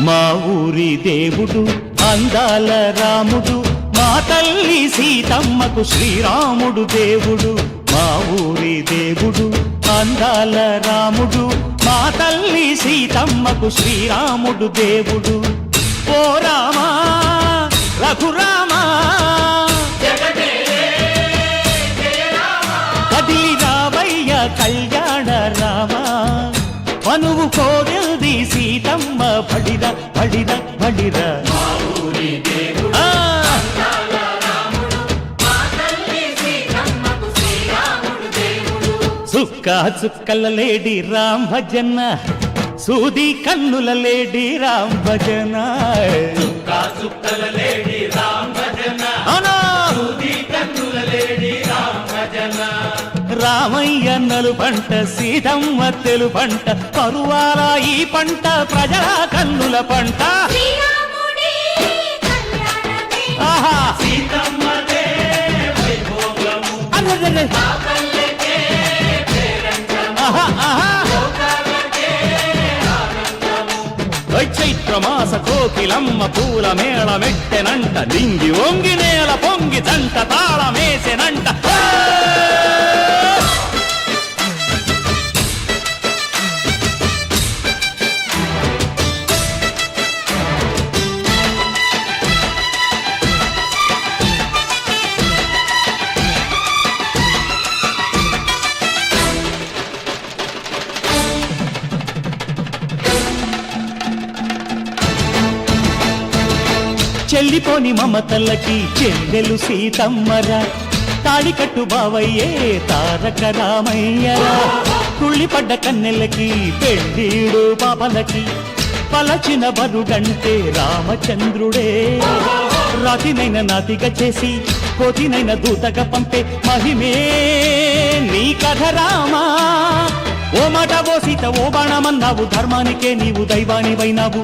మా ఊరి దేవుడు అందాల రాముడు, మా తల్లి సీతమ్మకు శ్రీరాముడు దేవుడు. మా ఊరి దేవుడు అందాల రాముడు, మా తల్లి సీతమ్మకు శ్రీరాముడు దేవుడు. ఓ రామా రఘురామా కదిలి రావయ్య కళ్యాణ రామా, మనువు కోరింది సీతమ్మ బడిర బడిర బడిర. చుక్క చుక్కల లేడి రామ్ భజన, సూది కన్నుల లేడి రామ్ భజన. చుక్కల లేడి రామ్ భజన, సూది కన్నుల లేడి రామ్ భజన. రామయ్య నలు పంట సీతమ్మ తెలు పంట, పరువాల ఈ పంట ప్రజల కన్నుల పంట. ఆహా సీతమ్మదే వైభోగము, చైత్రమాస కోకిలమ్మ పూల మేళ మెట్టెనంట, దింగి ఒంగి నేల పొంగి జంట తాళమేసెనంట. చెల్లిపోని మమతల్లకి చెల్లెలు సీతమ్మరా, తాళికట్టు బావయ్యే తారక రామయ్యరా. కుళ్ళిపడ్డ కన్నెలకి పెళ్ళీడు పాపలకి, పలచిన బరుడంటే రామచంద్రుడే. రాతినైన నాతిగా చేసి కోతినైన దూతగా పంపే మహిమే నీ కథ రామా. ఓ మాట ఓ సీత ఓ బాణమన్నావు, ధర్మానికే నీవు దైవానివైనావు.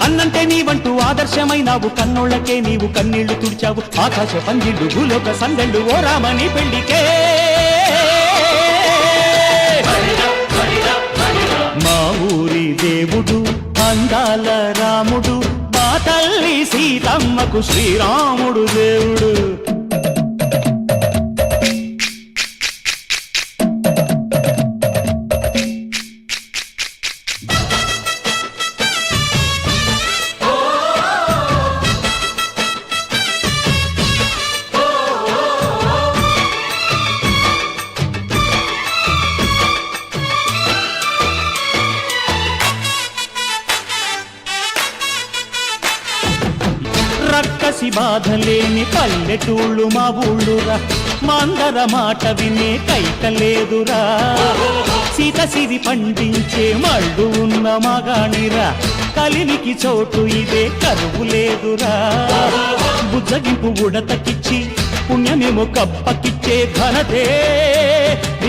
అన్నంటే నీవంటూ ఆదర్శమైనావు, కన్నోళ్లకే నీవు కన్నీళ్లు తుడిచావు. ఆకాశ పందిళ్ళు భూలోక సందళ్ళు ఓ రామని పెళ్లికే. మా ఊరి దేవుడు అందాల రాముడు, మా తల్లి సీతమ్మకు శ్రీరాముడు దేవుడు. రక్కసి బాధలేని పల్లెటూళ్ళు మా ఊళ్ళురా, మందర మాట వినే కైకలేదురా. సీత సిరి పండించే మళ్ళు ఉన్న మగాణిరా, కలినికి చోటు ఇదే కరువు లేదురా. బుజ్జగింపు ఉడతకిచ్చి పుణ్యమేమో కప్పకిచ్చే ఘనతే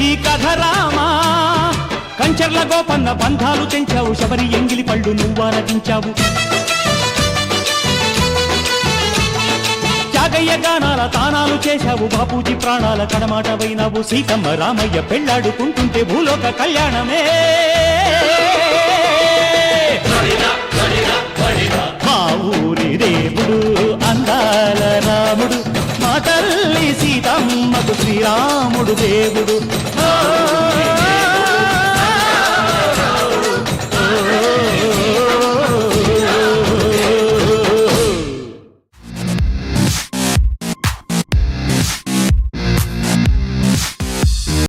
ఈ కథ రామా. కంచర్ల గోపన్న బంధాలు తెంచావు, శబరి ఎంగిలి పళ్ళు నువ్వారగించావు. త్యాగయ్య గానాల తానాలు చేశావు, బాపూజీ ప్రాణాల కడమాట వైనావు. సీతమ్మ రామయ్య పెళ్ళాడుకుంటుంటే భూలోక కళ్యాణమే. మా ఊరి దేవుడు అందాల రాముడు, మా తల్లి సీతమ్మకు శ్రీరాముడు దేవుడు.